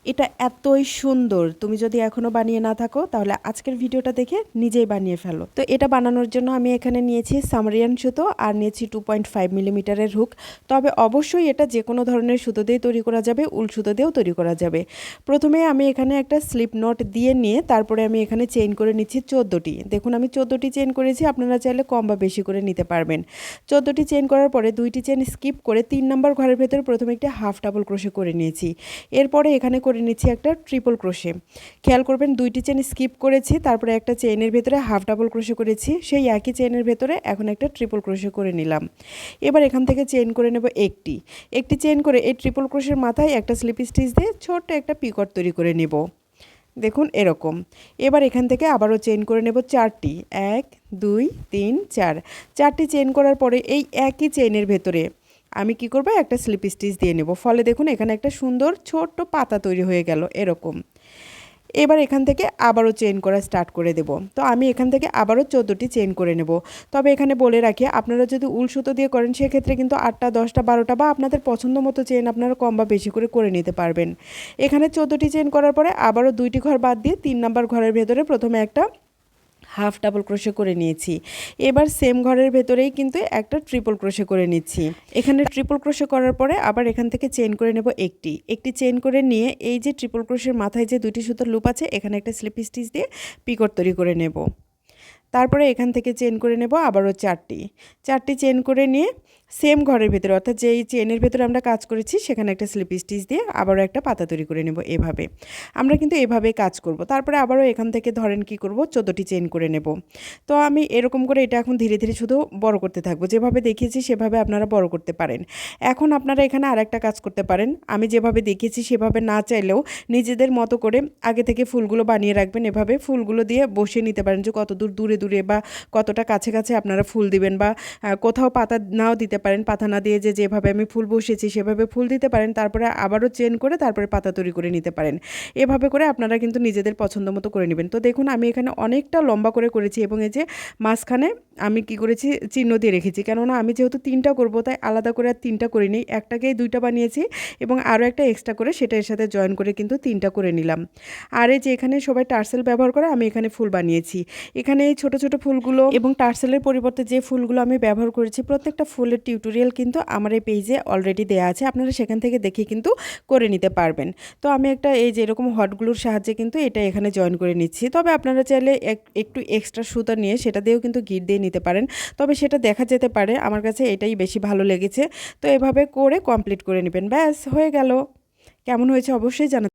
এটা এতই সুন্দর, তুমি যদি এখনও বানিয়ে না থাকো তাহলে আজকের ভিডিওটা দেখে নিজেই বানিয়ে ফেলো। তো এটা বানানোর জন্য আমি এখানে নিয়েছি সামারিয়ান সুতো আর নিয়েছি 2.5 মিলিমিটারের হুক। তবে অবশ্যই এটা যে কোনো ধরনের সুতো দিয়ে তৈরি করা যাবে, উল সুতো দিয়েও তৈরি করা যাবে। প্রথমে আমি এখানে একটা স্লিপ নট দিয়ে নিয়ে তারপরে আমি এখানে চেইন করে নিচ্ছি 14টি। দেখুন আমি 14টি চেইন করেছি, আপনারা চাইলে কম বা বেশি করে নিতে পারবেন। 14টি চেইন করার পরে 2টি চেইন স্কিপ করে 3 নম্বর ঘরের ভেতরে প্রথমে একটা হাফ ডাবল ক্রোশে করে নিয়েছি। এরপরে এখানে করে নিচ্ছি একটা ট্রিপল ক্রোশে। খেয়াল করবেন 2টি চেইন স্কিপ করেছি, তারপরে একটা চেইনের ভেতরে হাফ ডাবল ক্রোশে করেছি, সেই একই চেইনের ভেতরে এখন একটা ট্রিপল ক্রোশে করে নিলাম। এবার এখান থেকে চেইন করে নেব একটি চেইন করে এই ট্রিপল ক্রোশের মাথায় একটা স্লিপ স্টিচ দিয়ে ছোট্ট একটা পিকট তৈরি করে নেব। দেখুন এরকম। এবার এখান থেকে আবারও চেইন করে নেব 4টি, 1 2 3 4। 4টি চেইন করার পরে এই একই চেইনের ভেতরে আমি কি করব, একটা স্লিপ স্টিচ দিয়ে নেব। ফলে দেখুন এখানে একটা সুন্দর ছোট্ট পাতা তৈরি হয়ে গেল এরকম। এবার এখান থেকে আবারও চেইন করা স্টার্ট করে দেব। তো আমি এখান থেকে আবারও 14টি চেইন করে নেব। তবে এখানে বলে রাখি, আপনারা যদি উল সুতো দিয়ে করেন সেক্ষেত্রে কিন্তু 8টা 10টা 12টা বা আপনাদের পছন্দ মতো চেইন আপনারা কম বা বেশি করে নিতে পারবেন। এখানে 14টি চেইন করার পরে আবারও 2টি ঘর বাদ দিয়ে 3 নাম্বার ঘরের ভেতরে প্রথমে একটা হাফ ডাবল ক্রোশে করে নিয়েছি। এবার সেম ঘরের ভেতরেই কিন্তু একটা ট্রিপল ক্রোশে করে নিচ্ছি। এখানে ট্রিপল ক্রোশে করার পরে আবার এখান থেকে চেইন করে নেব একটি চেইন করে নিয়ে এই যে ট্রিপল ক্রোশের মাথায় যে 2টি সুতোর লুপ আছে এখানে একটা স্লিপ স্টিচ দিয়ে পিকট তৈরি করে নেব। তারপরে এখান থেকে চেইন করে নেব আবারও 4টি চেইন করে নিয়ে সেম ঘরের ভেতরে অর্থাৎ যেই চেইনের ভেতরে আমরা কাজ করেছি সেখানে একটা স্লিপ স্টিচ দিয়ে আবারও একটা পাতা তৈরি করে নেব। এভাবে আমরা কিন্তু এভাবেই কাজ করব। তারপরে আবারও এখান থেকে ধরেন কি করব, 14টি চেইন করে নেব। তো আমি এরকম করে এটা এখন ধীরে ধীরে শুধু বড় করতে থাকবো। যেভাবে দেখিয়েছি সেভাবে আপনারা বড় করতে পারেন। এখন আপনারা এখানে আরেকটা কাজ করতে পারেন, আমি যেভাবে দেখিয়েছি সেভাবে না চাইলেও নিজেদের মতো করে আগে থেকে ফুলগুলো বানিয়ে রাখবেন। এভাবে ফুলগুলো দিয়ে বসিয়ে নিতে পারেন যে কত দূরে দূরে বা কতটা কাছে কাছে আপনারা ফুল দিবেন, বা কোথাও পাতা নাও দিতে পারেন। পাতা না দিয়ে যেভাবে আমি ফুল বসিয়েছি সেভাবে ফুল দিতে পারেন। তারপরে আবারও চেইন করে তারপরে পাতা তৈরি করে নিতে পারেন। এভাবে করে আপনারা কিন্তু নিজেদের পছন্দ মতো করে নেবেন। তো দেখুন আমি এখানে অনেকটা লম্বা করে করেছি এবং এই যে মাঝখানে আমি কি করেছি, চিহ্ন দিয়ে রেখেছি। কেননা আমি যেহেতু 3টা করব তাই আলাদা করে আর 3টা করিনি, একটাকেই 2টা বানিয়েছি এবং আরও একটা এক্সট্রা করে সেটা এর সাথে জয়েন করে কিন্তু 3টা করে নিলাম। আর এই যে এখানে সবাই টার্সেল ব্যবহার করে, আমি এখানে ফুল বানিয়েছি। এখানে এই ছোট ছোট ফুলগুলো এবং টার্সেলের পরিবর্তে যে ফুলগুলো আমি ব্যবহার করেছি প্রত্যেকটা ফুলের টিউটোরিয়াল কিন্তু আমার এই পেজে অলরেডি দেওয়া আছে, আপনারা সেখান থেকে দেখে কিন্তু করে নিতে পারবেন। তো আমি একটা এই যে এরকম হটগুলোর সাহায্যে কিন্তু এটা এখানে জয়েন করে নিচ্ছি। তবে আপনারা চাইলে একটু এক্সট্রা সুতা নিয়ে সেটা দিয়েও কিন্তু গিট দিয়ে নিতে পারেন, তবে সেটা দেখা যেতে পারে। আমার কাছে এটাই বেশি ভালো লেগেছে। তো এভাবে করে কমপ্লিট করে নেবেন, ব্যাস হয়ে গেল। কেমন হয়েছে অবশ্যই জানাতে